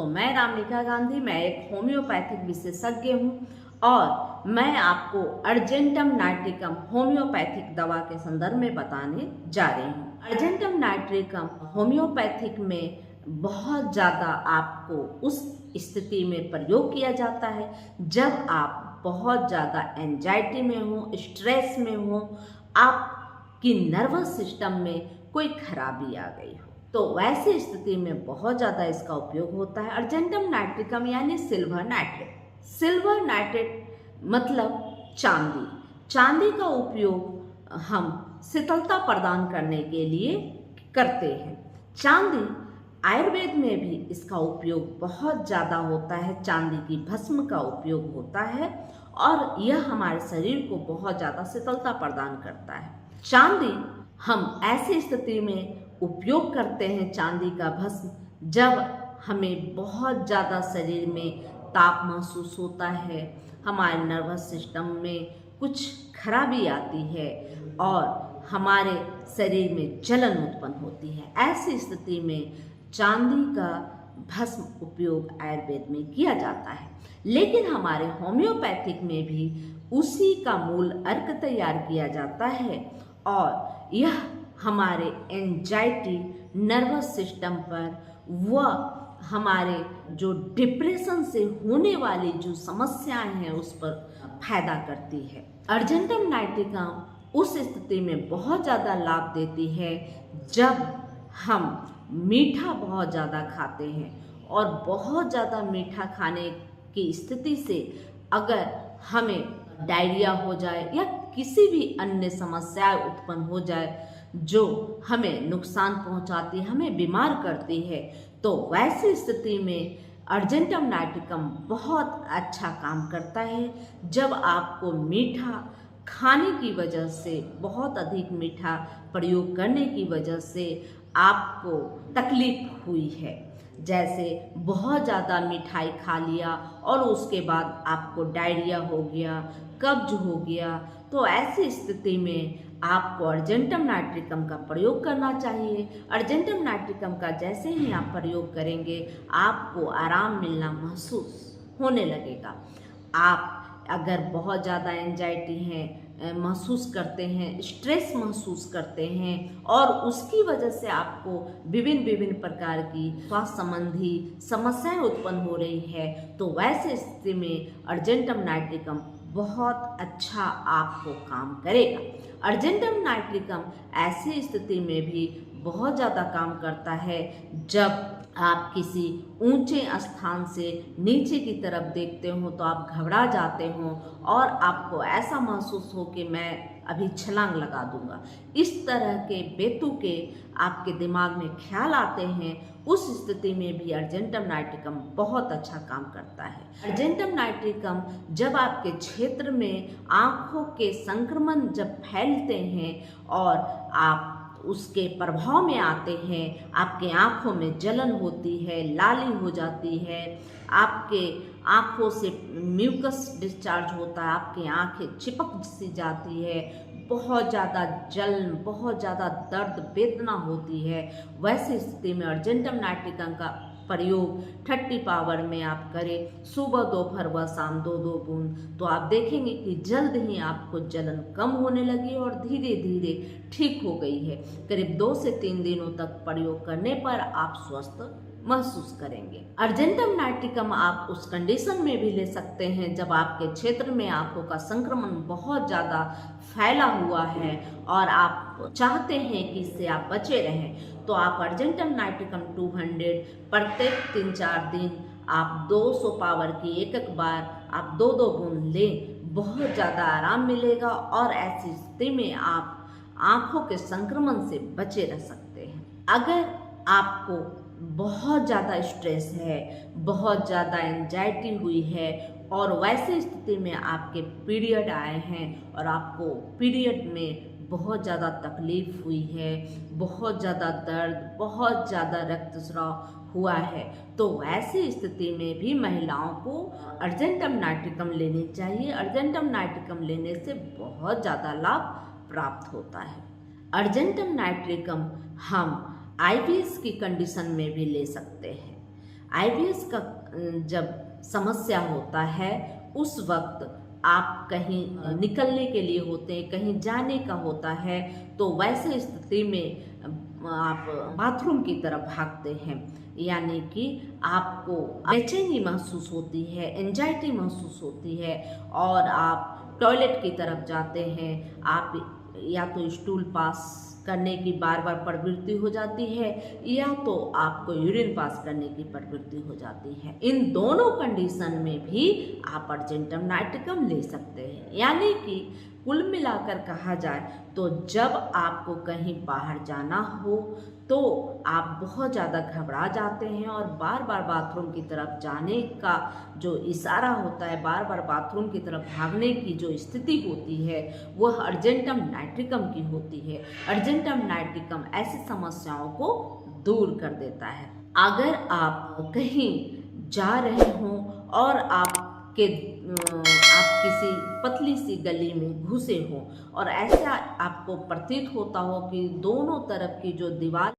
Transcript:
मैं रामनिका गांधी, मैं एक होम्योपैथिक विशेषज्ञ हूँ और मैं आपको अर्जेंटम नाइट्रिकम होम्योपैथिक दवा के संदर्भ में बताने जा रही हूँ। अर्जेंटम नाइट्रिकम होम्योपैथिक में बहुत ज़्यादा आपको उस स्थिति में प्रयोग किया जाता है जब आप बहुत ज़्यादा एंजाइटी में हो, स्ट्रेस में हो, आपकी नर्वस सिस्टम में कोई खराबी आ गई हो, तो वैसी स्थिति में बहुत ज़्यादा इसका उपयोग होता है। अर्जेंटम नाइट्रिकम यानी सिल्वर नाइट्रेट। सिल्वर नाइट्रेट मतलब चांदी। चांदी का उपयोग हम शीतलता प्रदान करने के लिए करते हैं। चांदी आयुर्वेद में भी इसका उपयोग बहुत ज़्यादा होता है। चांदी की भस्म का उपयोग होता है और यह हमारे शरीर को बहुत ज़्यादा शीतलता प्रदान करता है। चांदी हम ऐसी स्थिति में उपयोग करते हैं चांदी का भस्म जब हमें बहुत ज़्यादा शरीर में ताप महसूस होता है, हमारे नर्वस सिस्टम में कुछ खराबी आती है और हमारे शरीर में जलन उत्पन्न होती है। ऐसी स्थिति में चांदी का भस्म उपयोग आयुर्वेद में किया जाता है, लेकिन हमारे होम्योपैथिक में भी उसी का मूल अर्क तैयार किया जाता है और यह हमारे एंजाइटी, नर्वस सिस्टम पर व हमारे जो डिप्रेशन से होने वाली जो समस्याएं हैं उस पर फायदा करती है। अर्जेंटम नाइट्रिकम उस स्थिति में बहुत ज़्यादा लाभ देती है जब हम मीठा बहुत ज़्यादा खाते हैं और बहुत ज़्यादा मीठा खाने की स्थिति से अगर हमें डायरिया हो जाए या किसी भी अन्य समस्या उत्पन्न हो जाए जो हमें नुकसान पहुंचाती है, हमें बीमार करती है, तो वैसी स्थिति में अर्जेंटम नाइट्रिकम बहुत अच्छा काम करता है। जब आपको मीठा खाने की वजह से, बहुत अधिक मीठा प्रयोग करने की वजह से आपको तकलीफ हुई है, जैसे बहुत ज़्यादा मिठाई खा लिया और उसके बाद आपको डायरिया हो गया, कब्ज हो गया, तो ऐसी स्थिति में आपको अर्जेंटम नाइट्रिकम का प्रयोग करना चाहिए। अर्जेंटम नाइट्रिकम का जैसे ही आप प्रयोग करेंगे आपको आराम मिलना महसूस होने लगेगा। आप अगर बहुत ज़्यादा एंजाइटी है महसूस करते हैं, स्ट्रेस महसूस करते हैं और उसकी वजह से आपको विभिन्न प्रकार की स्वास्थ्य संबंधी समस्याएं उत्पन्न हो रही है, तो वैसे स्थिति में अर्जेंटम नाइट्रिकम बहुत अच्छा आपको काम करेगा। अर्जेंटम नाइट्रिकम ऐसी स्थिति में भी बहुत ज़्यादा काम करता है जब आप किसी ऊंचे स्थान से नीचे की तरफ देखते हो तो आप घबरा जाते हो और आपको ऐसा महसूस हो कि मैं अभी छलांग लगा दूंगा। इस तरह के बेतुके आपके दिमाग में ख्याल आते हैं, उस स्थिति में भी अर्जेंटम नाइट्रिकम बहुत अच्छा काम करता है। अर्जेंटम नाइट्रिकम जब आपके क्षेत्र में आँखों के संक्रमण जब फैलते हैं और आप उसके प्रभाव में आते हैं, आपके आँखों में जलन होती है, लाली हो जाती है, आपके आँखों से म्यूकस डिस्चार्ज होता है, आपकी आँखें चिपक सी जाती है, बहुत ज़्यादा जलन, बहुत ज़्यादा दर्द, वेदना होती है, वैसी स्थिति में अर्जेंटम नाइट्रिकम का प्रयोग 30 पावर में आप करें, सुबह दोपहर व शाम 2-2 बूंद, तो आप देखेंगे कि जल्द ही आपको जलन कम होने लगी और धीरे धीरे ठीक हो गई है। करीब 2 से 3 दिनों तक प्रयोग करने पर आप स्वस्थ महसूस करेंगे। अर्जेंटम नाइट्रिकम आप उस कंडीशन में भी ले सकते हैं जब आपके क्षेत्र में आंखों का संक्रमण बहुत ज़्यादा फैला हुआ है और आप चाहते हैं कि इससे आप बचे रहें, तो आप अर्जेंटम नाइट्रिकम 200 प्रत्येक 3-4 दिन आप 200 पावर की एक बार आप 2-2 बूंद लें, बहुत ज़्यादा आराम मिलेगा और ऐसी स्थिति में आप आँखों के संक्रमण से बचे रह सकते हैं। अगर आपको बहुत ज़्यादा स्ट्रेस है, बहुत ज़्यादा एंजाइटी हुई है और वैसे स्थिति में आपके पीरियड आए हैं और आपको पीरियड में बहुत ज़्यादा तकलीफ हुई है, बहुत ज़्यादा दर्द, बहुत ज़्यादा रक्तस्राव हुआ है, तो ऐसी स्थिति में भी महिलाओं को अर्जेंटम नाइट्रिकम लेनी चाहिए। अर्जेंटम नाइट्रिकम लेने से बहुत ज़्यादा लाभ प्राप्त होता है। अर्जेंटम नाइट्रिकम हम आईबीएस की कंडीशन में भी ले सकते हैं। आईबीएस का जब समस्या होता है उस वक्त आप कहीं निकलने के लिए होते हैं, कहीं जाने का होता है, तो वैसे स्थिति में आप बाथरूम की तरफ भागते हैं, यानी कि आपको बेचैनी महसूस होती है, एंजाइटी महसूस होती है और आप टॉयलेट की तरफ जाते हैं। आप या तो स्टूल पास करने की बार बार प्रवृत्ति हो जाती है या तो आपको यूरिन पास करने की प्रवृत्ति हो जाती है। इन दोनों कंडीशन में भी आप अर्जेंटम नाइट्रिकम ले सकते हैं। यानी कि कुल मिलाकर कहा जाए तो जब आपको कहीं बाहर जाना हो तो आप बहुत ज़्यादा घबरा जाते हैं और बार बार बाथरूम की तरफ जाने का जो इशारा होता है, बार बार बाथरूम की तरफ भागने की जो स्थिति होती है वह अर्जेंटम नाइट्रिकम की होती है। अर्जेंटम नाइट्रिकम ऐसी समस्याओं को दूर कर देता है। अगर आप कहीं जा रहे हों और आप किसी पतली सी गली में घुसे हो और ऐसा आपको प्रतीत होता हो कि दोनों तरफ की जो दीवार